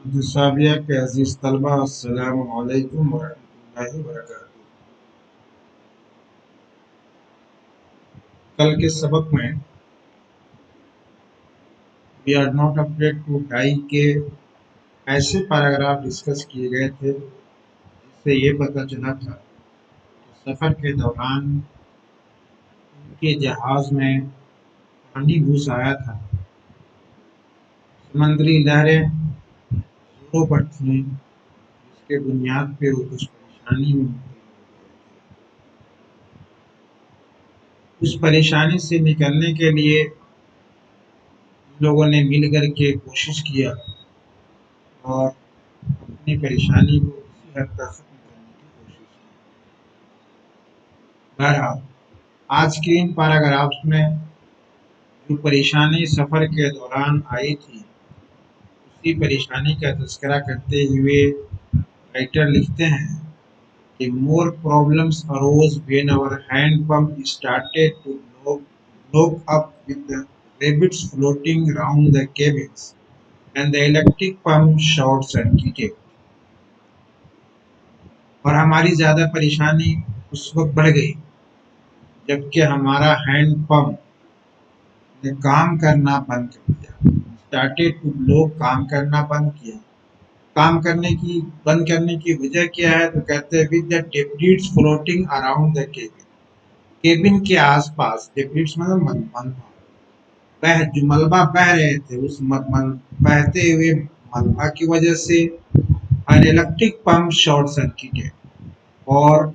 साबिया के अजीज तलबा अस्सलामु अलैकुम वरहमतुल्लाहि वबरकातुहू। कल के सबक में we are not afraid to die के ऐसे पैराग्राफ डिस्कस किए गए थे जिससे ये पता चला था कि सफ़र के दौरान उनके जहाज में पानी घुस आया था। समंदरी लहरें जोरों पर थीं जिसके बुनियाद पे वो कुछ परेशानी में मुब्तला हो गए थे। उस परेशानी से निकलने के लिए लोगों ने मिल कर के कोशिश किया और अपनी परेशानी को किसी हद तक खत्म करने की कोशिश की। बहरहाल आज के इन पैराग्राफ्स में जो परेशानी सफ़र के दौरान आई थी उसी परेशानी का तज़किरा करते हुए राइटर लिखते हैं कि more problems arose when our hand pump started to block up with the rabbits floating round the cabins and the electric pump short circuited। और हमारी ज़्यादा परेशानी उस वक्त बढ़ गई जबकि हमारा हैंड पंप ने काम करना बंद कर दिया। स्टार्टेड टू ब्लो, काम करना बंद किया। काम करने की बंद करने की वजह क्या है? तो कहते हैं with the debris floating around the cabin. Cabin के आसपास, डेब्रिस मतलब मलबा, जो मलबा बह रहे थे उस बहते हुए मलबा की वजह से an electric pump short circuited, और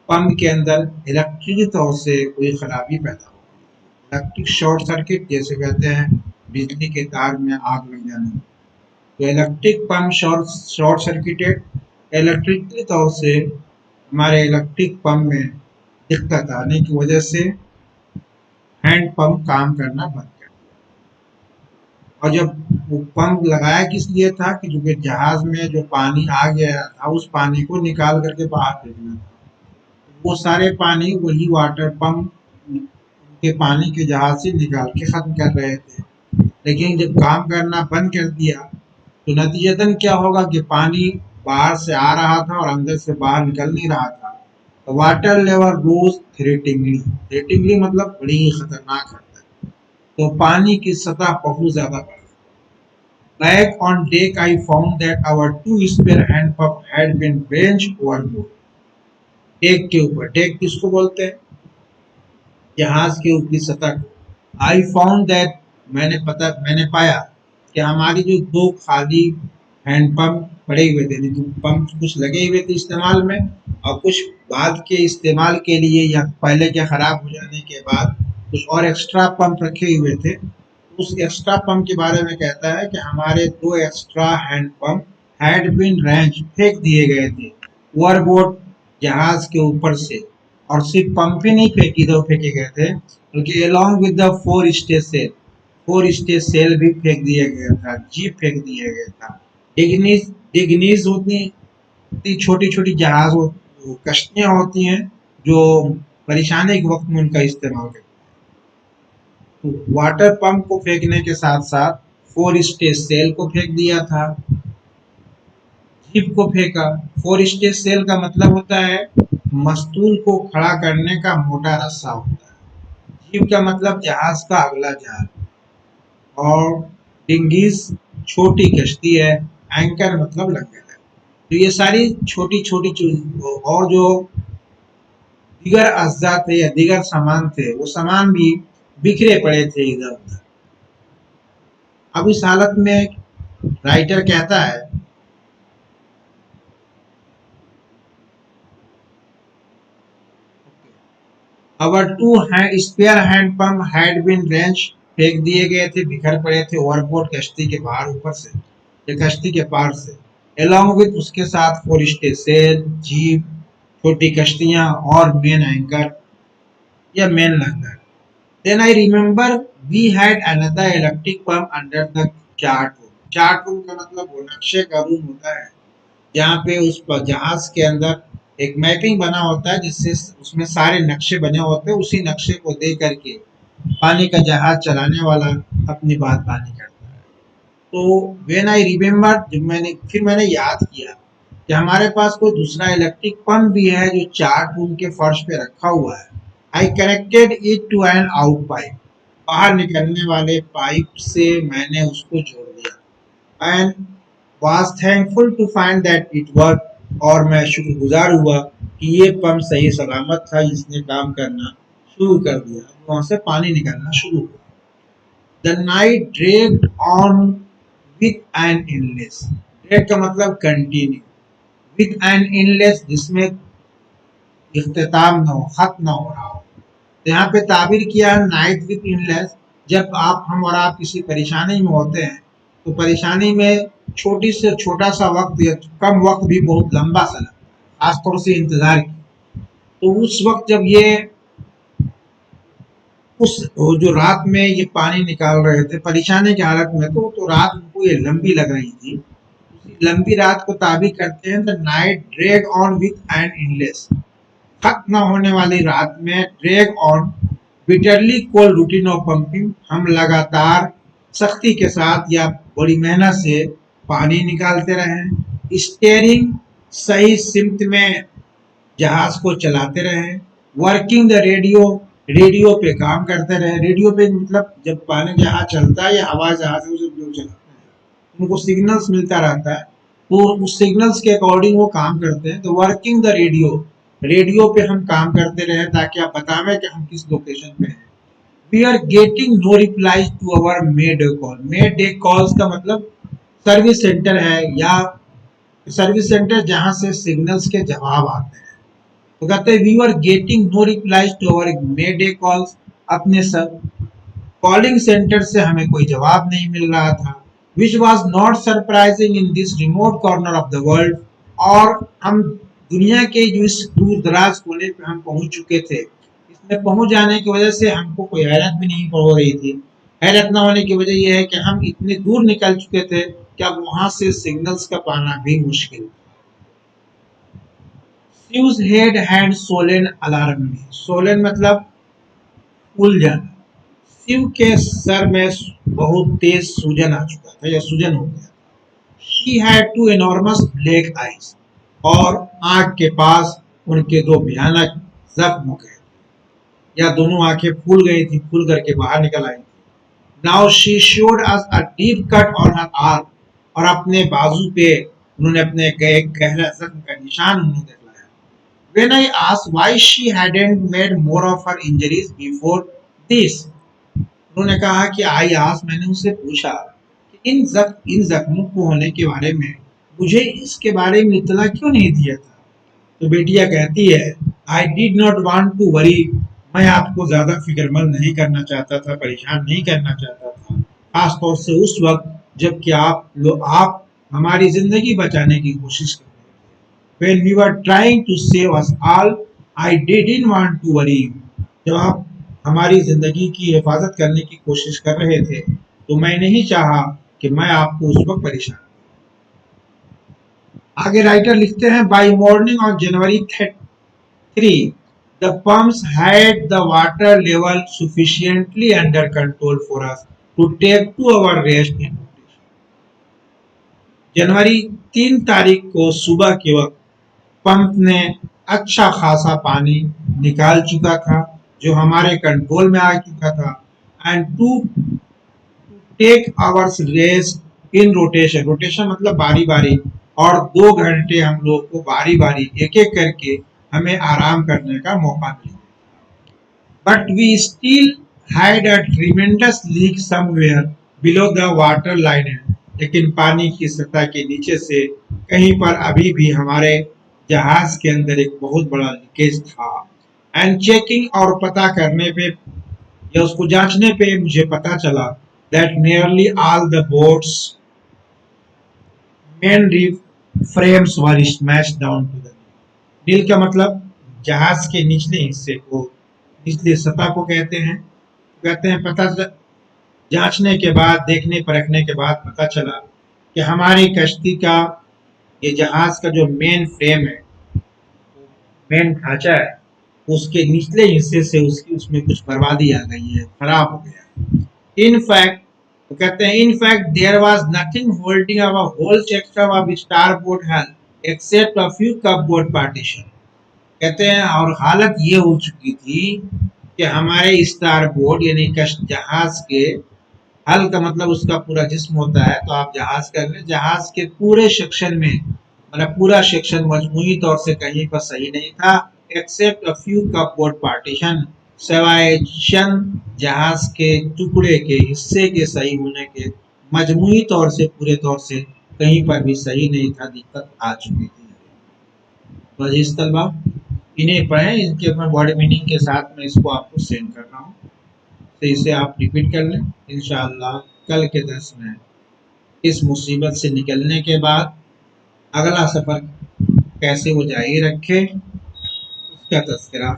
पंप के अंदर इलेक्ट्रिक तौर से कोई खराबी पैदा हो गई। इलेक्ट्रिक शॉर्ट सर्किट जैसे कहते हैं बिजली के तार में आग लग जाना। तो electric pump short circuited, electrically तौर से हमारे इलेक्ट्रिक पंप में दिक्कत आने की वजह से हैंड पंप काम करना बंद कर दिया। और जब वो पंप लगाया किस लिए था कि जो जहाज में जो पानी आ गया था उस पानी को निकाल करके बाहर फेंकना था। वो सारे पानी वही वाटर पंप के पानी के जहाज से निकाल के खत्म कर रहे थे। लेकिन जब काम करना बंद कर दिया तो नतीजतन क्या होगा कि पानी बाहर से आ रहा था और अंदर से बाहर निकल नहीं रहा था। तो वाटर लेवल रोज थ्रेटिंगली मतलब बड़ी ही खतरनाक हद तक। तो पानी की सतह बहुत ज्यादा बढ़ गई। Back on deck I found that our two spare hand pump had been wrenched overboard. Deck के ऊपर, डेक किसको बोलते हैं? जहाज के ऊपरी सतह को। आई फाउंड दैट, मैंने पाया कि हमारी जो दो खाली हैंड पंप पड़े हुए थे, जो पंप कुछ लगे हुए थे इस्तेमाल में और कुछ बाद के इस्तेमाल के लिए या पहले के खराब हो जाने के बाद कुछ और एक्स्ट्रा पंप रखे हुए थे। उस एक्स्ट्रा पंप के बारे में कहता है कि हमारे दो extra hand pump had been wrench, फेंक दिए गए थे ओवरबोर्ड, जहाज के ऊपर से। और सिर्फ पंप ही नहीं फेंके गए थे बल्कि along with the four stage sail भी फेंक दिया गया था, जीप फेंक दिया गया था। डिगनीज होती छोटी छोटी जहाज कश्तियां होती हैं जो परेशानी के वक्त में उनका इस्तेमाल करते हैं। तो वाटर पंप को फेंकने के साथ साथ फोर स्टेज सेल को फेंक दिया था, जीप को फेंका। फोर स्टेज सेल का मतलब होता है मस्तूल को खड़ा करने का मोटा रस्सा होता है। जीप का मतलब जहाज का अगला जहाज, और डिंगीज छोटी कश्ती है, एंकर मतलब लंगर है। तो ये सारी छोटी छोटी चीज, और जो दीगर अज्जा थे या दीगर सामान थे वो सामान भी बिखरे पड़े थे इधर उधर। अब इस हालत में राइटर कहता है our two spare hand pump had been wrench, फेंक दिए गए थे, बिखर पड़े थे ओवरबोर्ड, कश्ती के बाहर ऊपर से या कश्ती के पार से। अलॉन्ग विद, उसके साथ फोर स्टेज सेल, जीप, छोटी कश्तियां और मेन एंकर या मेन लंगर। Then I remember we had another electric pump under the chart room. Chart room का मतलब वो नक्शे का रूम होता है जहाँ पे उस पर जहाज के अंदर एक मैपिंग बना होता है जिससे उसमें सारे नक्शे बने होते हैं। उसी नक्शे को देख करके पानी का जहाज चलाने वाला अपनी बात पानी करता है। तो व्हेन आई रिमेम्बर, जब मैंने याद किया कि हमारे पास कोई दूसरा इलेक्ट्रिक पंप भी है जो 4 रूम के फर्श पे रखा हुआ है। I connected it to an out pipe, बाहर निकलने वाले पाइप से मैंने उसको जोड़ दिया। And was thankful to find that it worked, और मैं शुक्रगुजार हुआ कि ये पंप सही सलामत था, इसने काम करना शुरू कर दिया, वहां से पानी निकलना शुरू हुआ। The night dragged on with an endless, drag का मतलब कंटिन्यू, with an endless जिसमें इख्तिताम न हो, खत्म न हो रहा हो। तो यहाँ पे ताबीर किया है नाइट विथ इनलेस, जब हम और आप किसी परेशानी में होते हैं तो परेशानी में छोटी से छोटा सा वक्त या कम वक्त भी बहुत लंबा सा लगता है, खासतौर से इंतजार की। तो उस वक्त जब ये जो रात में ये पानी निकाल रहे थे परेशानी की हालत में, तो रात उनको ये लंबी लग रही थी। लंबी रात को ताबीर करते हैं the night drag on with an endless, खत्म न होने वाली रात में drag on bitterly cold routine of pumping, हम लगातार सख्ती के साथ या बड़ी मेहनत से पानी निकालते रहे। स्टीयरिंग सही सिमत में जहाज को चलाते रहे। वर्किंग द रेडियो, रेडियो पे काम करते रहे। रेडियो पे मतलब जब पानी जहाज चलता है या हवाई जहाज जो चलाते हैं उनको सिग्नल्स मिलता रहता है, तो उस सिग्नल्स के अकॉर्डिंग वो काम करते हैं। तो वर्किंग द रेडियो, रेडियो पे हम काम करते रहे ताकि आप बतावें कि हम किस लोकेशन पे हैं। We are getting no replies to our made call. Made calls का मतलब सर्विस सेंटर है, या सर्विस सेंटर जहां से सिग्नल्स के जवाब आते हैं। तो कहते हैं we are getting no replies to our made calls, अपने सब कॉलिंग सेंटर से हमें कोई जवाब नहीं मिल रहा था। Which was not surprising in this remote corner of the world, और हम दुनिया के जो इस दूर दराज कोने पे हम पहुंच चुके थे, इसमें पहुंच जाने की वजह से हमको कोई हैरत भी नहीं हो रही थी। हैरत न होने की वजह यह है कि हम इतने दूर निकल चुके थे कि अब वहां से सिग्नल्स का पाना भी मुश्किल था। Sew's head had swollen alarmingly, swollen मतलब फूल जाना। शिव के सर में बहुत तेज सूजन आ चुका था या सूजन हो गया। She had two enormous black eyes, और आंख के पास उनके दो भयानक जख्म हो गए, या दोनों आंखें फूल गई थी, फूल करके बाहर निकल आई थी। Now she showed us a deep cut on her arm, और अपने बाजू पे उन्होंने अपने गहरा जख्म का निशान उन्होंने दिखलाया। When I asked why she hadn't made more of her injuries before this, उन्होंने कहा कि आई आस, मैंने उससे पूछा कि इन जख्मों को होने के बारे में मुझे इसके बारे में इतला क्यों नहीं दिया था। तो बेटिया कहती है I did not want to worry, मैं आपको ज्यादा फिक्रमंद नहीं करना चाहता था, परेशान नहीं करना चाहता था, खासतौर से उस वक्त जबकि आप हमारी जिंदगी बचाने की कोशिश कर रहे थे। When we were trying to save us all, I didn't want to worry you, जब आप हमारी जिंदगी की हिफाजत करने की कोशिश कर रहे थे तो मैं नहीं चाहा कि मैं आपको उस वक्त परेशान। आगे राइटर लिखते हैं by morning on January 3 the pumps had the water level sufficiently under control for us to take two hour rest in. जनवरी 3 तारीख को सुबह के वक्त पंप ने अच्छा खासा पानी निकाल चुका था जो हमारे कंट्रोल में आ चुका था। And to take hours rest in rotation, rotation मतलब बारी बारी, और 2 घंटे हम लोग को बारी बारी एक एक करके हमें आराम करने का मौका मिला। But we still had a tremendous leak somewhere below the water line, लेकिन पानी की सतह के नीचे से कहीं पर अभी भी हमारे जहाज के अंदर एक बहुत बड़ा लीकेज था। एंड चेकिंग, और पता करने पे या उसको जांचने पे मुझे पता चला that nearly all the boats main reef frames were smashed down to the keel. Keel का मतलब जहाज के निचले हिस्से को, निचले सतह को कहते हैं। पता जांचने के बाद, देखने परखने के बाद पता चला कि हमारी कश्ती का, ये जहाज का जो मेन फ्रेम है, मेन ढांचा है, उसके निचले हिस्से से उसमें कुछ बर्बादी आ गई है, खराब हो गया। इन फैक्ट तो कहते हैं in fact there was nothing holding our whole section of starboard health except a few cupboard partition. कहते हैं और हालत ये हो चुकी थी कि हमारे स्टारबोर्ड यानी जहाज के हल का मतलब उसका पूरा जिस्म होता है, तो आप जहाज कर लें, जहाज के पूरे सेक्शन में मतलब पूरा सेक्शन मजमूई तौर से कहीं पर सही नहीं था except a few cupboard partition, सिवाय चंद जहाज के टुकड़े के हिस्से के सही होने के मजमूई तौर से पूरे तौर से कहीं पर भी सही नहीं था, दिक्कत आ चुकी थी। तो अजीज तलबा, इन्हें पढ़ें, इनके मैं वर्ड मीनिंग के साथ मैं इसको आपको सेंड कर रहा हूँ, तो इसे आप रिपीट कर लें। इंशाअल्लाह कल के दर्स में इस मुसीबत से निकलने के बाद अगला सफ़र कैसे वो जारी रखे उसका तस्करा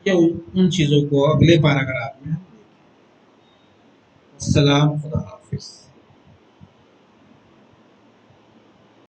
या उन चीज़ों को अगले पैराग्राफ में। अस्सलाम, खुदा हाफिज़।